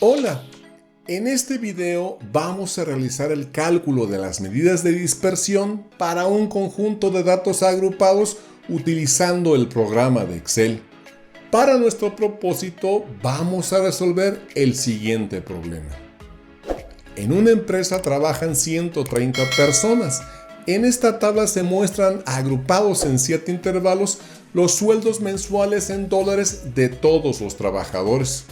Hola, en este video vamos a realizar el cálculo de las medidas de dispersión para un conjunto de datos agrupados utilizando el programa de Excel. Para nuestro propósito vamos a resolver el siguiente problema. En una empresa trabajan 130 personas. En esta tabla se muestran agrupados en 7 intervalos los sueldos mensuales en dólares de todos los trabajadores.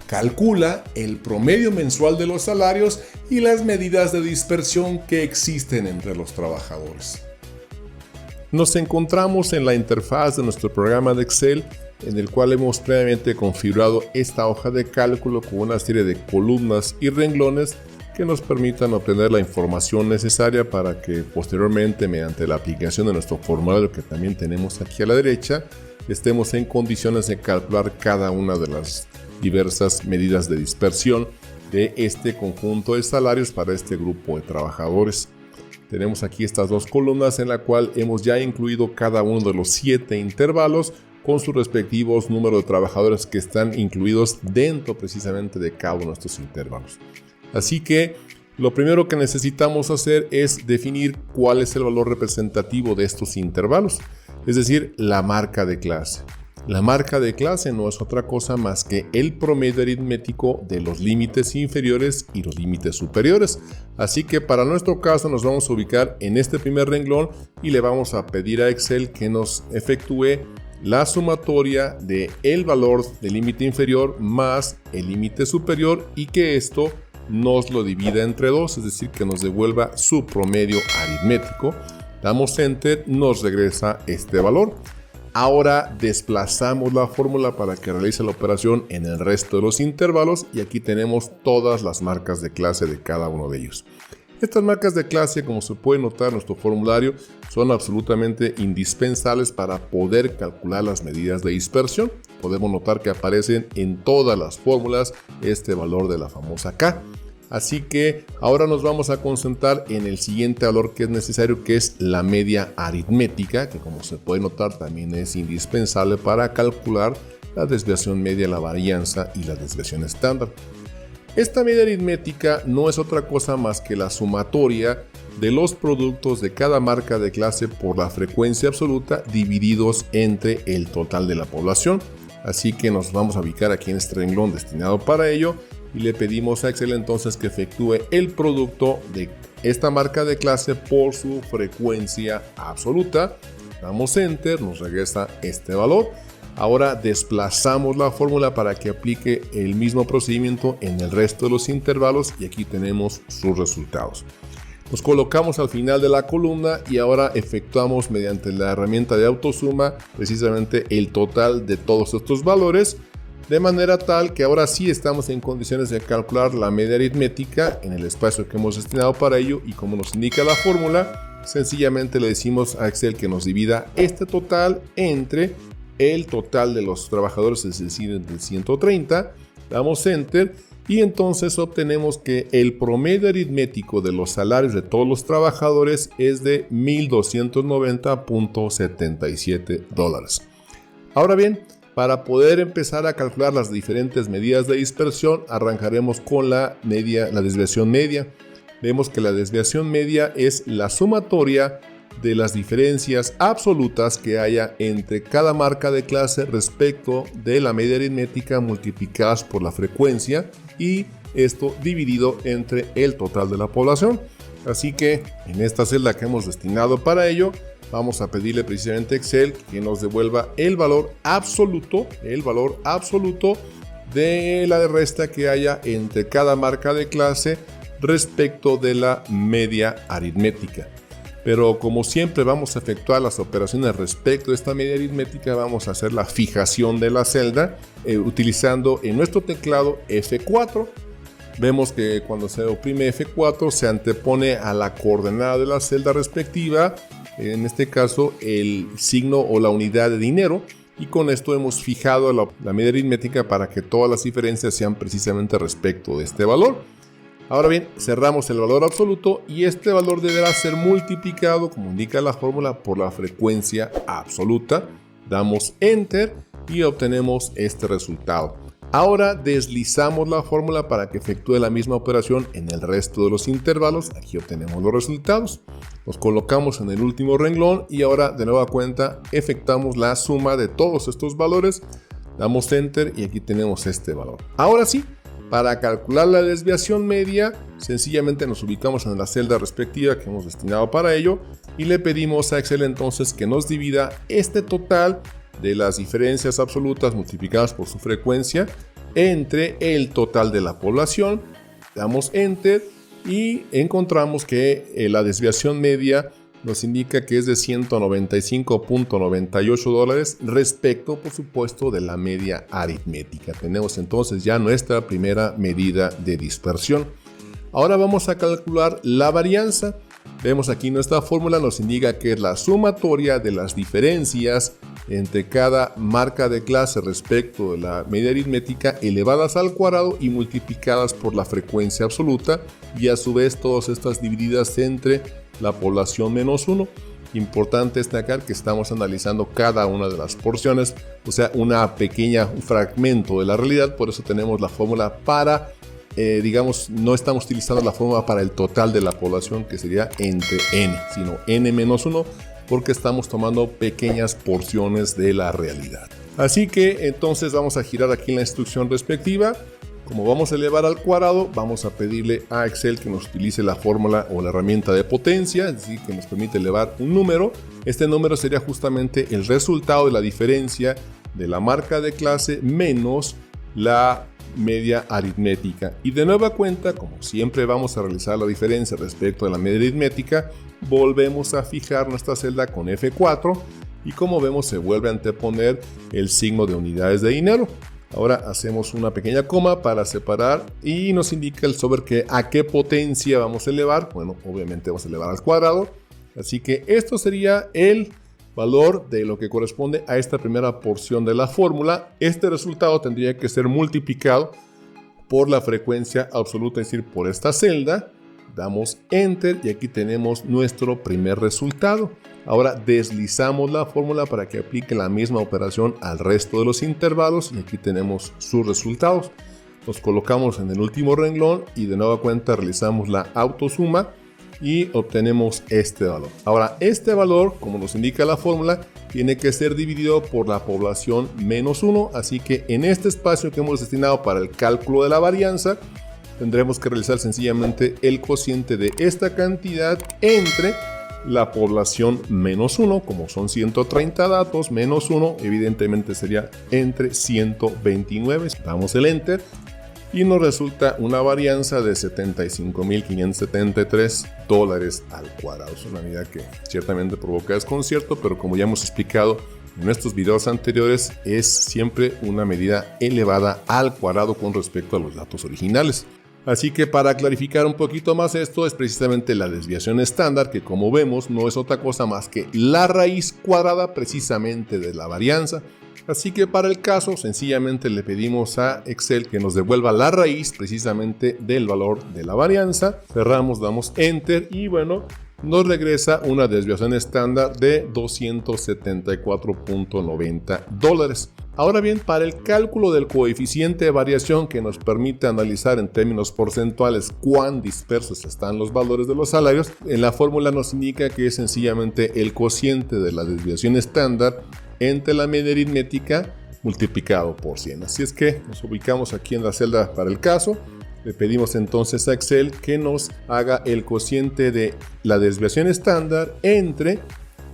Calcula el promedio mensual de los salarios y las medidas de dispersión que existen entre los trabajadores. Nos encontramos en la interfaz de nuestro programa de Excel, en el cual hemos previamente configurado esta hoja de cálculo con una serie de columnas y renglones que nos permitan obtener la información necesaria para que posteriormente, mediante la aplicación de nuestro formulario que también tenemos aquí a la derecha, estemos en condiciones de calcular cada una de las diversas medidas de dispersión de este conjunto de salarios para este grupo de trabajadores. Tenemos aquí estas dos columnas en la cual hemos ya incluido cada uno de los 7 intervalos con sus respectivos números de trabajadores que están incluidos dentro precisamente de cada uno de estos intervalos. Así que lo primero que necesitamos hacer es definir cuál es el valor representativo de estos intervalos, es decir, la marca de clase. La marca de clase no es otra cosa más que el promedio aritmético de los límites inferiores y los límites superiores. Así que para nuestro caso nos vamos a ubicar en este primer renglón y le vamos a pedir a Excel que nos efectúe la sumatoria de el valor del límite inferior más el límite superior y que esto nos lo divida entre 2, es decir, que nos devuelva su promedio aritmético. Damos Enter, nos regresa este valor. Ahora desplazamos la fórmula para que realice la operación en el resto de los intervalos y aquí tenemos todas las marcas de clase de cada uno de ellos. Estas marcas de clase, como se puede notar en nuestro formulario, son absolutamente indispensables para poder calcular las medidas de dispersión. Podemos notar que aparecen en todas las fórmulas este valor de la famosa K. Así que ahora nos vamos a concentrar en el siguiente valor que es necesario, que es la media aritmética, que como se puede notar también es indispensable para calcular la desviación media, la varianza y la desviación estándar. Esta media aritmética no es otra cosa más que la sumatoria de los productos de cada marca de clase por la frecuencia absoluta divididos entre el total de la población. Así que nos vamos a ubicar aquí en este renglón destinado para ello y le pedimos a Excel entonces que efectúe el producto de esta marca de clase por su frecuencia absoluta. Damos Enter, nos regresa este valor. Ahora desplazamos la fórmula para que aplique el mismo procedimiento en el resto de los intervalos y aquí tenemos sus resultados. Nos colocamos al final de la columna y ahora efectuamos mediante la herramienta de autosuma precisamente el total de todos estos valores, de manera tal que ahora sí estamos en condiciones de calcular la media aritmética en el espacio que hemos destinado para ello y como nos indica la fórmula, sencillamente le decimos a Excel que nos divida este total entre el total de los trabajadores, es decir, de 130, damos Enter y entonces obtenemos que el promedio aritmético de los salarios de todos los trabajadores es de $1,290.77. Ahora bien, para poder empezar a calcular las diferentes medidas de dispersión, arrancaremos con la desviación media. Vemos que la desviación media es la sumatoria de las diferencias absolutas que haya entre cada marca de clase respecto de la media aritmética multiplicadas por la frecuencia y esto dividido entre el total de la población. Así que en esta celda que hemos destinado para ello, vamos a pedirle precisamente a Excel que nos devuelva el valor absoluto de la resta que haya entre cada marca de clase respecto de la media aritmética. Pero como siempre vamos a efectuar las operaciones respecto de esta media aritmética, vamos a hacer la fijación de la celda utilizando en nuestro teclado F4. Vemos que cuando se oprime F4 se antepone a la coordenada de la celda respectiva, en este caso el signo o la unidad de dinero, y con esto hemos fijado la media aritmética para que todas las diferencias sean precisamente respecto de este valor. Ahora bien, cerramos el valor absoluto y este valor deberá ser multiplicado, como indica la fórmula, por la frecuencia absoluta. Damos Enter y obtenemos este resultado. Ahora deslizamos la fórmula para que efectúe la misma operación en el resto de los intervalos. Aquí obtenemos los resultados. Los colocamos en el último renglón y ahora de nueva cuenta efectuamos la suma de todos estos valores. Damos Enter y aquí tenemos este valor. Ahora sí, para calcular la desviación media, sencillamente nos ubicamos en la celda respectiva que hemos destinado para ello y le pedimos a Excel entonces que nos divida este total de las diferencias absolutas multiplicadas por su frecuencia entre el total de la población. Damos Enter y encontramos que la desviación media nos indica que es de $195.98 respecto, por supuesto, de la media aritmética. Tenemos entonces ya nuestra primera medida de dispersión. Ahora vamos a calcular la varianza. Vemos aquí nuestra fórmula nos indica que es la sumatoria de las diferencias entre cada marca de clase respecto de la media aritmética elevadas al cuadrado y multiplicadas por la frecuencia absoluta y a su vez todas estas divididas entre la población menos 1. Importante destacar que estamos analizando cada una de las porciones, o sea, un fragmento de la realidad, por eso tenemos la fórmula para digamos, no estamos utilizando la fórmula para el total de la población que sería entre n, sino n menos 1, porque estamos tomando pequeñas porciones de la realidad. Así que entonces vamos a girar aquí en la instrucción respectiva. Como vamos a elevar al cuadrado, vamos a pedirle a Excel que nos utilice la fórmula o la herramienta de potencia, es decir, que nos permite elevar un número. Este número sería justamente el resultado de la diferencia de la marca de clase menos la media aritmética. Y de nueva cuenta, como siempre vamos a realizar la diferencia respecto a la media aritmética, volvemos a fijar nuestra celda con F4 y como vemos se vuelve a anteponer el signo de unidades de dinero. Ahora hacemos una pequeña coma para separar y nos indica el software que a qué potencia vamos a elevar. Bueno, obviamente vamos a elevar al cuadrado. Así que esto sería el valor de lo que corresponde a esta primera porción de la fórmula. Este resultado tendría que ser multiplicado por la frecuencia absoluta, es decir, por esta celda. Damos Enter y aquí tenemos nuestro primer resultado. Ahora deslizamos la fórmula para que aplique la misma operación al resto de los intervalos y aquí tenemos sus resultados. Los colocamos en el último renglón y de nueva cuenta realizamos la autosuma y obtenemos este valor. Ahora este valor, como nos indica la fórmula, tiene que ser dividido por la población menos 1, así que en este espacio que hemos destinado para el cálculo de la varianza, tendremos que realizar sencillamente el cociente de esta cantidad entre la población menos 1, como son 130 datos, menos 1, evidentemente sería entre 129. Damos el Enter y nos resulta una varianza de $75.573 al cuadrado. Es una medida que ciertamente provoca desconcierto, pero como ya hemos explicado en estos videos anteriores, es siempre una medida elevada al cuadrado con respecto a los datos originales. Así que para clarificar un poquito más esto, es precisamente la desviación estándar, que como vemos no es otra cosa más que la raíz cuadrada precisamente de la varianza. Así que para el caso, sencillamente le pedimos a Excel que nos devuelva la raíz precisamente del valor de la varianza. Cerramos, damos Enter y bueno, nos regresa una desviación estándar de $274.90. Ahora bien, para el cálculo del coeficiente de variación que nos permite analizar en términos porcentuales cuán dispersos están los valores de los salarios, en la fórmula nos indica que es sencillamente el cociente de la desviación estándar entre la media aritmética multiplicado por 100. Así es que nos ubicamos aquí en la celda para el caso. Le pedimos entonces a Excel que nos haga el cociente de la desviación estándar entre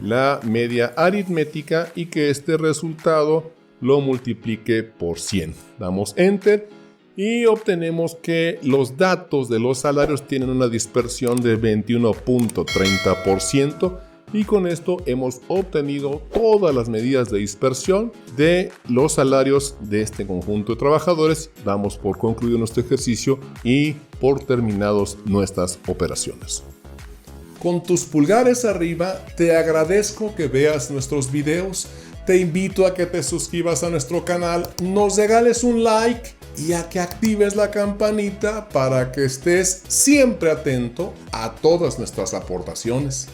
la media aritmética y que este resultado lo multiplique por 100. Damos Enter y obtenemos que los datos de los salarios tienen una dispersión de 21.30%. Y con esto hemos obtenido todas las medidas de dispersión de los salarios de este conjunto de trabajadores. Damos por concluido nuestro ejercicio y por terminados nuestras operaciones. Con tus pulgares arriba, te agradezco que veas nuestros videos. Te invito a que te suscribas a nuestro canal, nos regales un like y a que actives la campanita para que estés siempre atento a todas nuestras aportaciones.